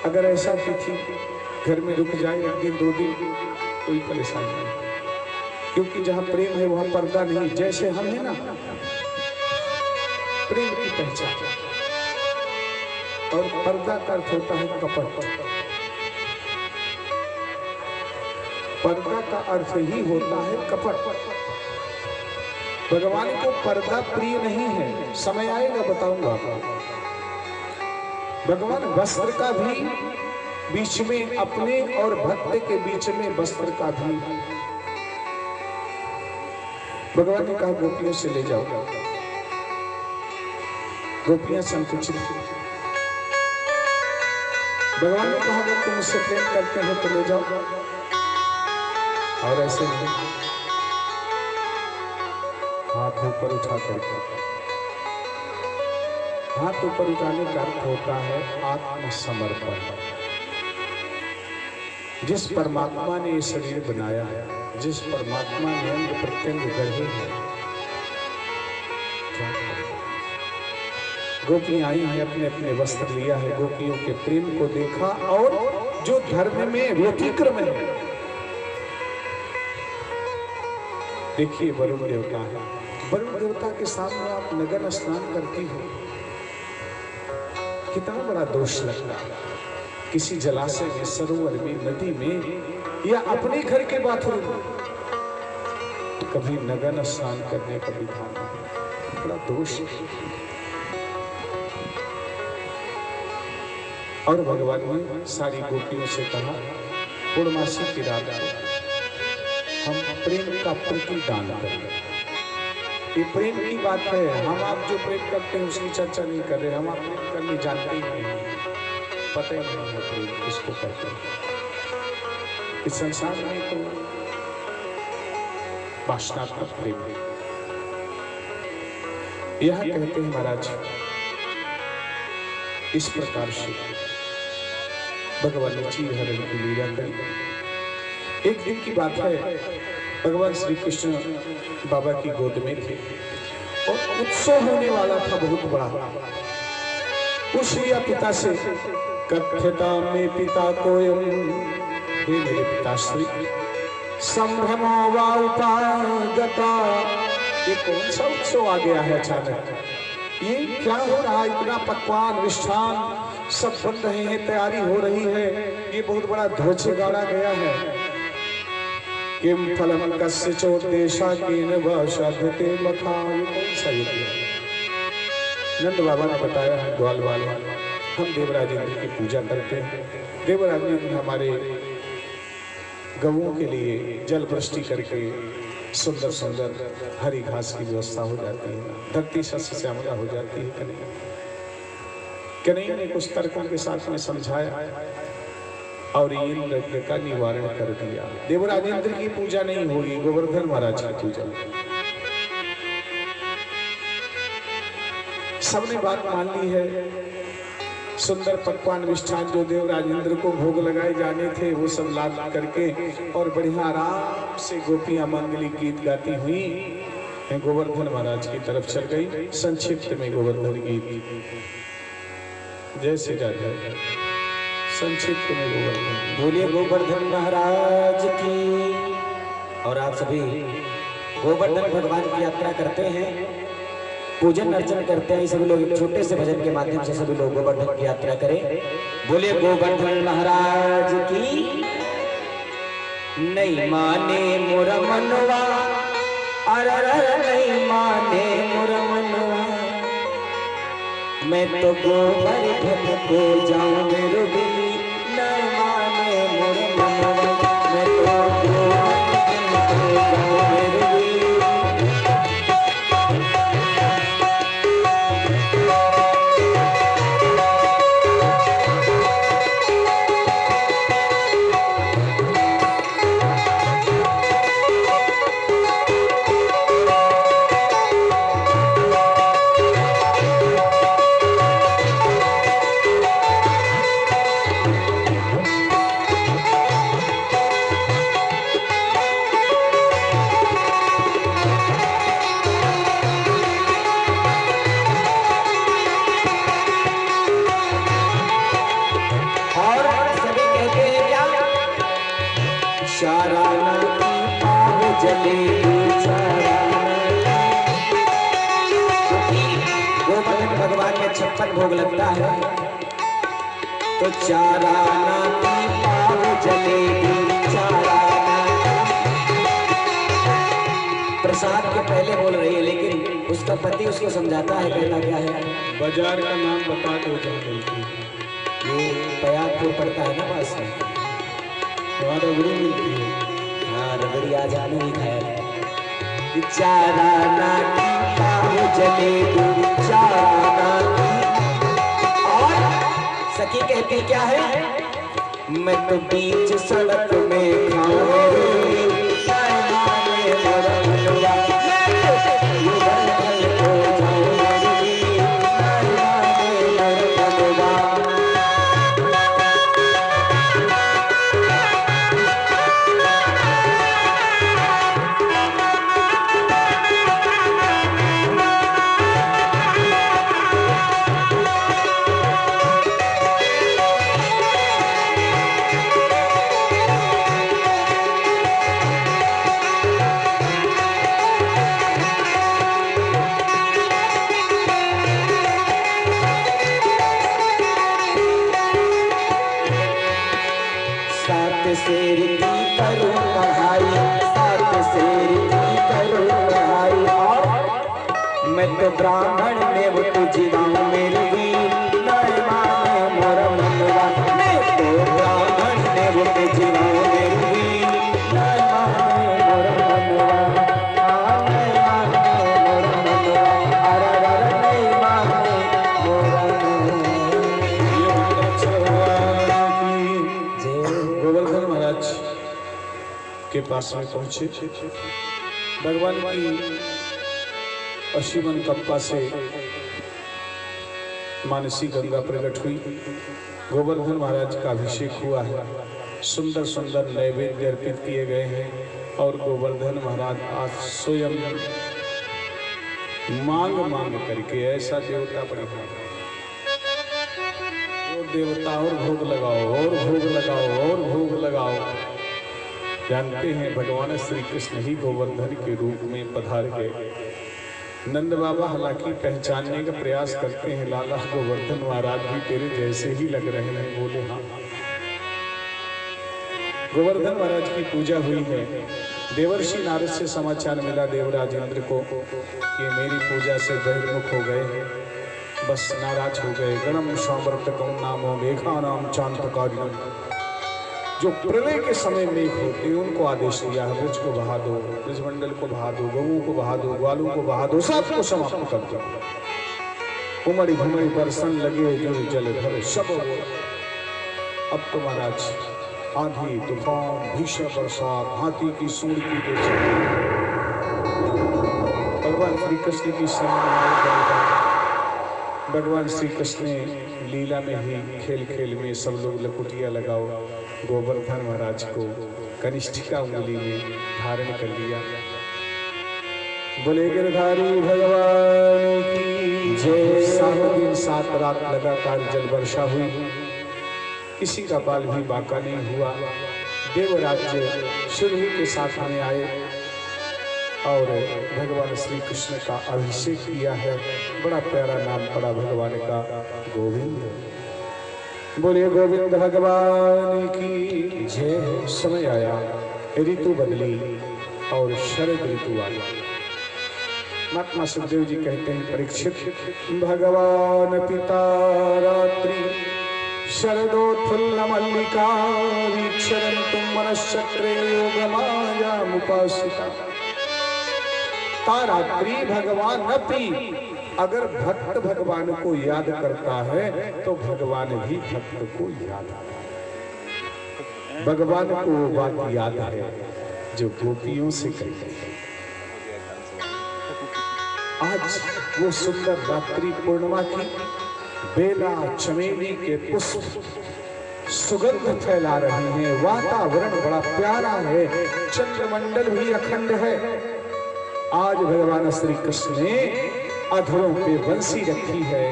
अगर ऐसा तिथि घर में रुक जाए एक दिन दो दिन कोई परेशानी नहीं, क्योंकि जहाँ प्रेम है वहाँ पर्दा नहीं। जैसे हम है ना, प्रेम की पहचान और पर्दा का अर्थ होता है कपट। पर्दा का अर्थ ही होता है कपट। भगवान को पर्दा प्रिय नहीं है, समय आएगा बताऊंगा आपको। भगवान वस्त्र का भी बीच में, अपने और भक्त के बीच में वस्त्र का भी भगवान ने कहा गोपियों से ले जाओ। गोपियां संकुचित। भगवान ने कहा अगर तुम मुझसे प्रेम करते हो तो ले जाओ, और ऐसे नहीं। हाथ ऊपर उठा करके, हाथ ऊपर उठाने का अर्थ होता है आत्मसमर्पण। जिस परमात्मा ने ये शरीर बनाया है, जिस परमात्मा ने अंग प्रत्यंग गढ़े हैं, गोपी आई है, अपने अपने वस्त्र लिया है, गोपियों के प्रेम को देखा और जो धर्म में व्यतिक्रम है। देखिए वरुण देवता है, वरुण देवता के सामने आप नग्न स्नान करती हो, कितना बड़ा दोष लगता है। किसी जलाशय में, सरोवर में, नदी में या अपने घर के बाथरूम में कभी नग्न स्नान करने का विधान नहीं, बड़ा दोष है। और भगवान ने सारी गोपियों से कहा पूर्णमासी की रात को हम प्रेम का प्रतिदान करें। ये प्रेम की बात है, हम आप जो प्रेम करते हैं उसकी चर्चा नहीं कर रहे। हम आप प्रेम करने जानते ही नहीं, पता ही नहीं है प्रेम किसको कहते हैं। इस संसार में तो वासनात्मक प्रेम है। यह कहते हैं महाराज इस प्रकार से भगवान ने चीर हरण की लीला करी। एक दिन की बात है, भगवान श्री कृष्ण बाबा की गोद में थे और उत्सव होने वाला था बहुत बड़ा। पूछ लिया पिता से, कथ्यता में पिता कोयम, हे मेरे पिताश्री संभ्रमो वा उपागता, ये कौन सा उत्सव आ गया है अचानक? ये क्या हो रहा है? इतना पकवान मिष्ठान सब बन रहे हैं, तैयारी हो रही है, ये बहुत बड़ा ध्वज गाड़ा गया है। किम फलम कस्य चोदेशा केन वशधते मखा, ये कौन सा युद्ध है? नंद बाबा ने बताया है ग्वाल वाले हम देवराज इंद्र की पूजा करते हैं। देवराज इंद्र हमारे गवों के लिए जल वृष्टि करके सुंदर सुंदर हरी घास की व्यवस्था हो जाती है, धरती शस्य श्यामला हो जाती है। कन्हैया ने कुछ तर्कों के साथ में समझाया और इंद्र का निवारण कर दिया। देवराज इंद्र की पूजा नहीं होगी, गोवर्धन महाराज की पूजा। सबने बात मान ली है। सुंदर पकवान मिष्ठान जो देवराज इंद्र को भोग लगाए जाने थे वो सब लाद करके और बढ़िया आराम से गोपियां मंगली गीत गाती हुई गोवर्धन महाराज की तरफ चल गई। संक्षिप्त में गोवर्धन गीत जैसे जाता है, संक्षिप्त में गोवर्धन। बोलिए गोवर्धन महाराज की। और आप सभी गोवर्धन भगवान की यात्रा करते हैं, पूजन अर्चन करते हैं। सभी लोग एक छोटे से भजन के माध्यम से सभी लोग गोवर्धन की यात्रा करें। बोलिए गोवर्धन महाराज की। नहीं माने मोर मनवा, अरे नहीं माने मोर मनवा, मैं तो गोवर्धन को जाऊं मेरे दिल, नहीं माने मोर मनवा, मैं तो गोवर्धन को जाऊं मेरे दिल। चाराना की पाव जलेगी गोवर्धन भगवान में 56 भोग लगता है, तो चाराना की पाव जलेगी चाराना। प्रसाद के पहले बोल रही है, लेकिन उसका पति उसको समझाता है, कहता क्या है? बाजार का नाम बता दो जल्दी। ये पयागपुर पड़ता है ना पास में, वहाँ रबड़ी मिलती है। हाँ रबड़ी आज आने ही खाया। चाराना की पाव जलेगी चाराना की। और सखी कहती क्या है? मैं तो बीच सड़क में शेर की करूं पढ़ाई, सात शेर की करूं पढ़ाई। और मैं तो ब्राह्मण में वो तुझाऊं मेरी नय माने मोर मनवा। मैं तो ब्राह्मण में वो तुझाऊं मेरी नय माने मोर मनवा। नय माने मोर मनवा, अरे अरे नय माने मोर मनवा। गोवर्धन महाराज के पास में पहुंचे, भगवान की अशीमन कप्पा से मानसी गंगा प्रकट हुई। गोवर्धन महाराज का अभिषेक हुआ है, सुंदर सुंदर नैवेद्य अर्पित किए गए हैं। और गोवर्धन महाराज आज स्वयं मांग मांग करके ऐसा देवता बने, देवता और भोग लगाओ और भोग लगाओ और भोग लगाओ। जानते हैं भगवान श्री कृष्ण ही गोवर्धन के रूप में पधार गए। नंद बाबा हालांकि पहचानने का प्रयास करते हैं, लाला गोवर्धन महाराज भी तेरे जैसे ही लग रहे हैं। बोले हाँ। गोवर्धन महाराज की पूजा हुई है। देवर्षि नारद से समाचार मिला देवराज इंद्र को कि मेरी पूजा से बहिर्मुख हो गए हैं, बस नाराज हो गए। गणम सामर्थकम नामो मेघा नाम चांतकारिणम। जो प्रलय के समय मेघ होते हैं उनको आदेश दिया है, ब्रज को बहा दो, ब्रजमंडल को बहा दो, गऊ को बहा दो, ग्वालों को बहा दो, सबको समाप्त कर दो। उमड़ी घुमड़ी बरसन लगे जो जल भर सब। अब तो महाराज आंधी तूफान भीषण बरसात हाथी की सूंड की जैसे भगवान श्री कृष्ण की भगवान श्री कृष्ण ने लीला में ही खेल खेल में सब लोग लकुटिया लगाओ। गोवर्धन महाराज को कनिष्ठिका उंगली में धारण कर लिया। बोले गिरधारी भगवान की जय। 7 दिन 7 रात लगातार जल वर्षा हुई, किसी का बाल भी बाका नहीं हुआ। देवराज्य शुरू के साथ में आए और भगवान श्री कृष्ण का अभिषेक किया है। बड़ा प्यारा नाम पड़ा भगवान का, गोविंद। बोलिए गोविंद भगवान की जय। समय आया, ऋतु बदली और शरद ऋतु आई। महात्मा सुखदेव जी कहते हैं, परीक्षित भगवान पिता रात्रि शरदोत्फुल्ल मल्लिका वीक्षरन्तुं मनश्चक्रे योगमायामुपासिता। रात्रि भगवान अपी, अगर भक्त भगवान को याद करता है तो भगवान भी भक्त को याद आता है। भगवान को वो बात याद है जो गोपियों से कही। आज वो सुंदर रात्रि पूर्णिमा की बेला चमेली के पुष्प सुगंध फैला रहे हैं। वातावरण बड़ा प्यारा है, चंद्रमंडल भी अखंड है। आज भगवान श्री कृष्ण ने अधरों पे बंसी रखी है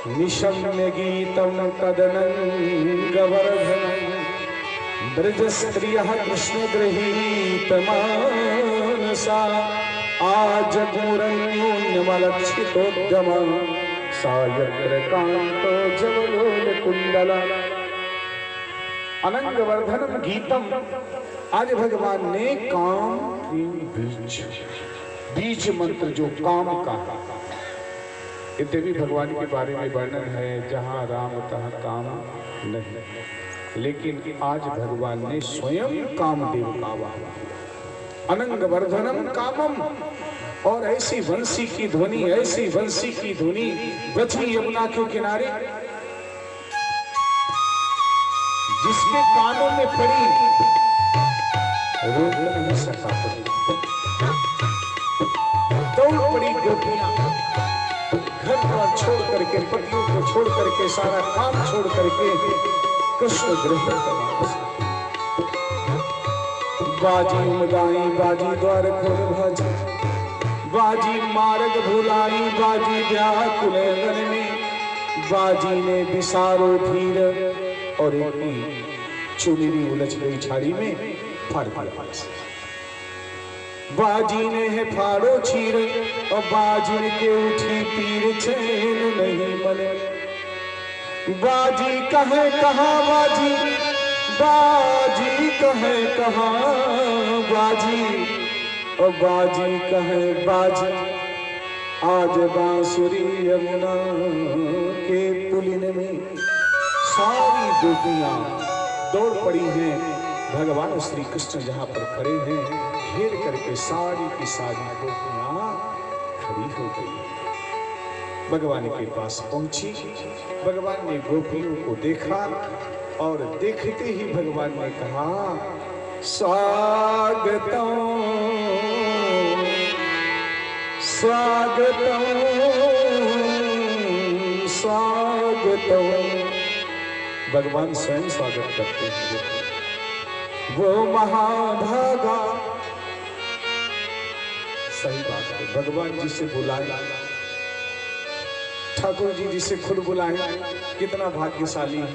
निशम्य गीतं तदनङ्गवर्धनं ब्रजस्त्रियः कृष्णगृहीतमानसा आजगुरन्यून्यमलक्षितोद्यमं सा यत्र कान्तो जवलोलकुण्डला। अनंगवर्धनम गीतम, आज भगवान ने काम की बीज मंत्र जो काम का, ये देवी भगवान के बारे में वर्णन है, जहाँ राम तहाँ काम नहीं, लेकिन आज भगवान ने स्वयं कामदेव का वाह। अनंगवर्धनम कामम, और ऐसी वंशी की ध्वनि, ऐसी वंशी की ध्वनि बची यमुना के किनारे, जिसके कानों में पड़ी रोक नहीं सका, दौड़ पड़ी गोपियां, घर पर छोड़ करके, पतियों को छोड़ करके, सारा काम छोड़ करके कृष्ण गृह पर। बाजी उमदाई, बाजी द्वार खोल भाजी, बाजी मार्ग भुलाई, बाजी व्याकुल गन में, बाजी ने विसारो धीर, और एक ही चुनरी उलझ गई झाड़ी में फाड़ दिया। बाजी ने है फाड़ो चीर, और बाजी के उठी पीर, चैन नहीं मने। बाजी कहे कहाँ बाजी, बाजी कहे कहाँ बाजी, और बाजी कहे बाजी, आज बांसुरी यमुना के पुलिन में। सारी गोपियां दौड़ पड़ी हैं, भगवान श्री कृष्ण जहां पर खड़े हैं, घेर करके सारी की सारी गोपियां खड़ी हो गई। भगवान के पास पहुंची, भगवान ने गोपियों को देखा, और देखते ही भगवान ने कहा, स्वागतम स्वागतम स्वागतम। भगवान स्वयं स्वागत करते हैं। वो महाभागा, सही बात है, भगवान जिसे बुलाए, ठाकुर जी जिसे खुद बुलाए, कितना भाग्यशाली है।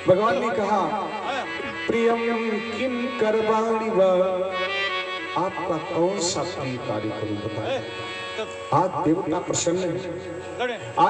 भगवान ने कहा, प्रियम किम करवाणि वा, आपका कौन सा प्रिय कार्य करूं बताएं। आज देवता प्रसन्न है। आज